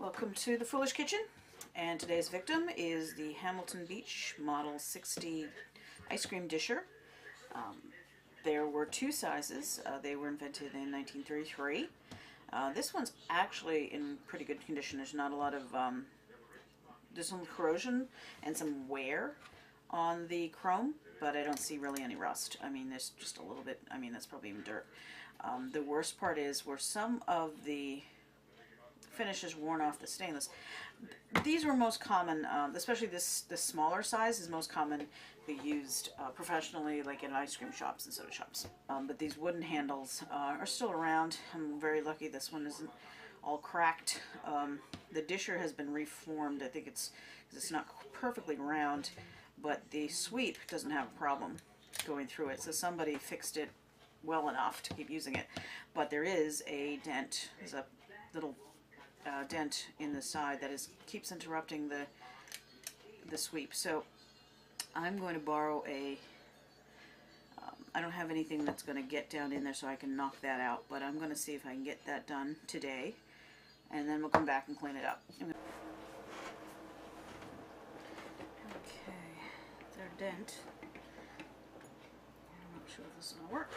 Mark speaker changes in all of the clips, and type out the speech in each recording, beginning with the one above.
Speaker 1: Welcome to the Foolish Kitchen, and today's victim is the Hamilton Beach Model 60 ice cream disher. There were two sizes. They were invented in 1933. This one's actually in pretty good condition. There's not a lot of, there's some corrosion and some wear on the chrome, but I don't see really any rust. I mean, there's just a little bit, I mean, that's probably even dirt. The worst part is where some of the finish is worn off the stainless. These were most common, especially this smaller size is most commonly used professionally, like in ice cream shops and soda shops. But these wooden handles are still around. I'm very lucky this one isn't all cracked. The disher has been reformed. I think it's because it's not perfectly round, but the sweep doesn't have a problem going through it. So somebody fixed it well enough to keep using it. But there is a dent. There's a little dent in the side that keeps interrupting the sweep. So I'm going to borrow a, I don't have anything that's going to get down in there so I can knock that out, but I'm going to see if I can get that done today, and then we'll come back and clean it up. Okay, their dent. I'm not sure if this is going to work,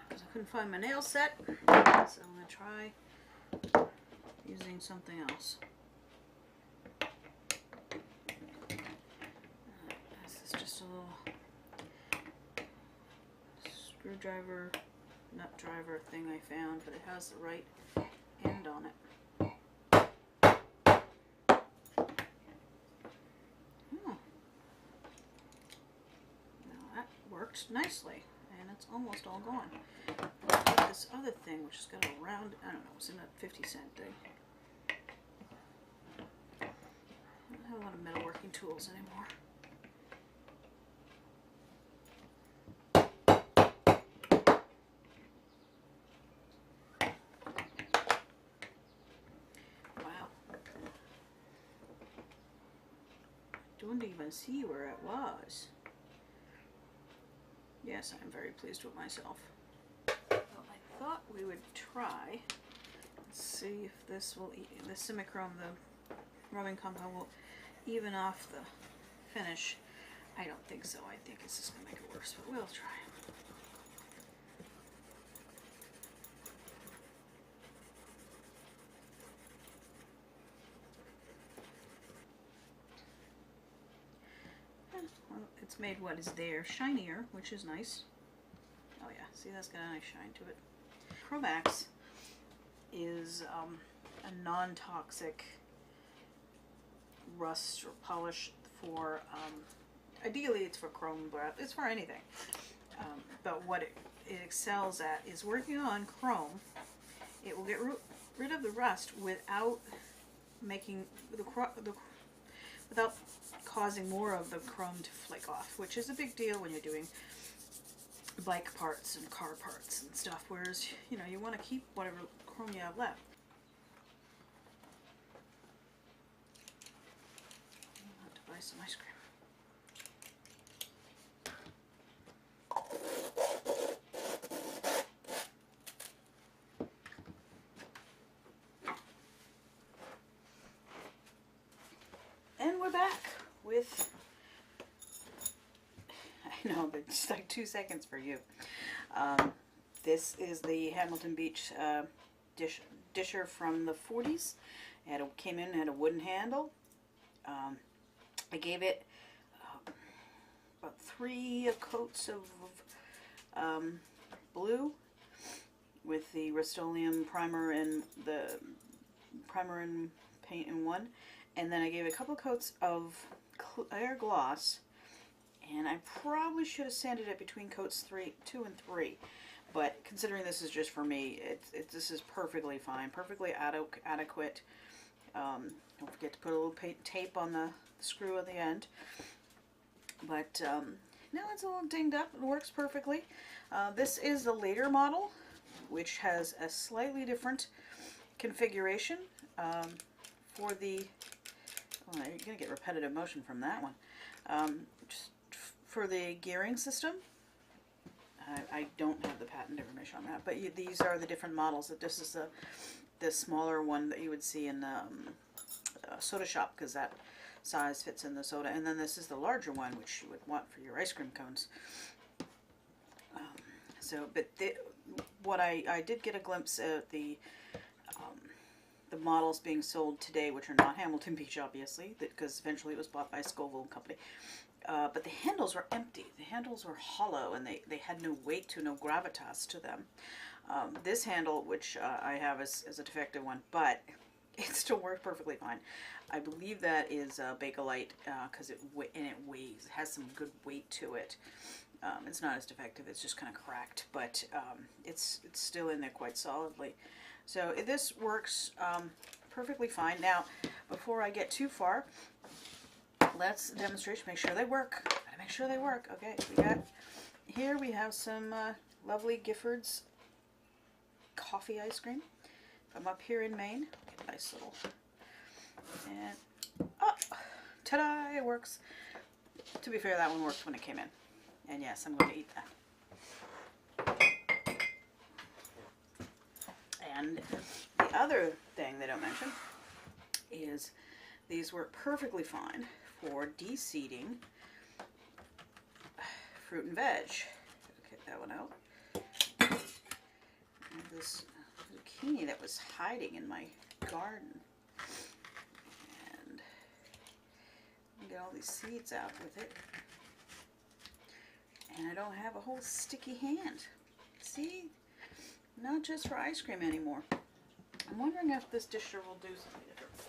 Speaker 1: because I couldn't find my nail set, so I'm going to try using something else. This is just a little screwdriver, nut driver thing I found, but it has the right end on it. Oh. Now that worked nicely, and it's almost all gone. But this other thing, which has got a round, I don't know, it's in a 50-cent thing. I don't have a lot of metalworking tools anymore. Wow. Don't even see where it was. Yes, I'm very pleased with myself. Well, I thought we would try and see if this will, the Simichrome, the rubbing compound, will even off the finish. I don't think so. I think it's just going to make it worse, but we'll try. Well, it's made what is there shinier, which is nice. Oh yeah, see, that's got a nice shine to it. Chromax is a non-toxic rust or polish for, ideally it's for chrome, but it's for anything. But what it excels at is working on chrome. It will get rid of the rust without making without causing more of the chrome to flake off, which is a big deal when you're doing bike parts and car parts and stuff, whereas, you know, you want to keep whatever chrome you have left. I'll have to buy some ice cream. And we're back with, I know, but it's like 2 seconds for you. This is the Hamilton Beach disher from the 40s. It came in and had a wooden handle. I gave it about 3 coats of blue with the Rustoleum primer and the primer and paint in one. And then I gave it a couple coats of clear gloss, and I probably should have sanded it between coats 2 and 3. But considering this is just for me, this is perfectly fine, perfectly adequate. Don't forget to put a little tape on the screw at the end. But now it's a little dinged up. It works perfectly. This is the later model, which has a slightly different configuration for the. Oh, you're going to get repetitive motion from that one. Just for the gearing system, I don't have the patent information on that, but these are the different models. That this is the the smaller one that you would see in a soda shop, because that size fits in the soda. And then this is the larger one, which you would want for your ice cream cones. But what I did get a glimpse at the models being sold today, which are not Hamilton Beach, obviously, because eventually it was bought by Scoville and Company. But the handles were empty. The handles were hollow, and they had no weight to, no gravitas to them. This handle, which I have, is a defective one, but it still works perfectly fine. I believe that is Bakelite, because it weighs. It has some good weight to it. It's not as defective. It's just kind of cracked, but it's still in there quite solidly. So this works perfectly fine. Now, before I get too far, let's demonstrate. Make sure they work. Gotta make sure they work. Okay, here we have some lovely Gifford's coffee ice cream from up here in Maine. Get a nice little, and oh, ta-da! It works. To be fair, that one worked when it came in, and yes, I'm going to eat that. And the other thing they don't mention is these work perfectly fine for deseeding fruit and veg. Get that one out. And this zucchini that was hiding in my garden. And get all these seeds out with it. And I don't have a whole sticky hand. See? Not just for ice cream anymore. I'm wondering if this disher will do something different.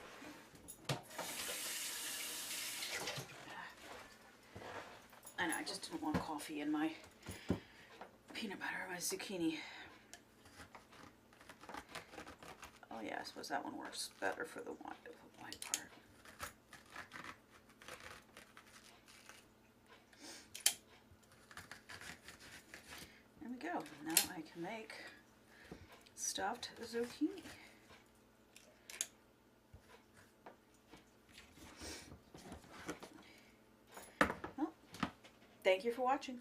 Speaker 1: I know, I just didn't want coffee in my peanut butter or my zucchini. Oh yeah, I suppose that one works better for the white part. There we go. Now I can make stuffed zucchini. Well, thank you for watching.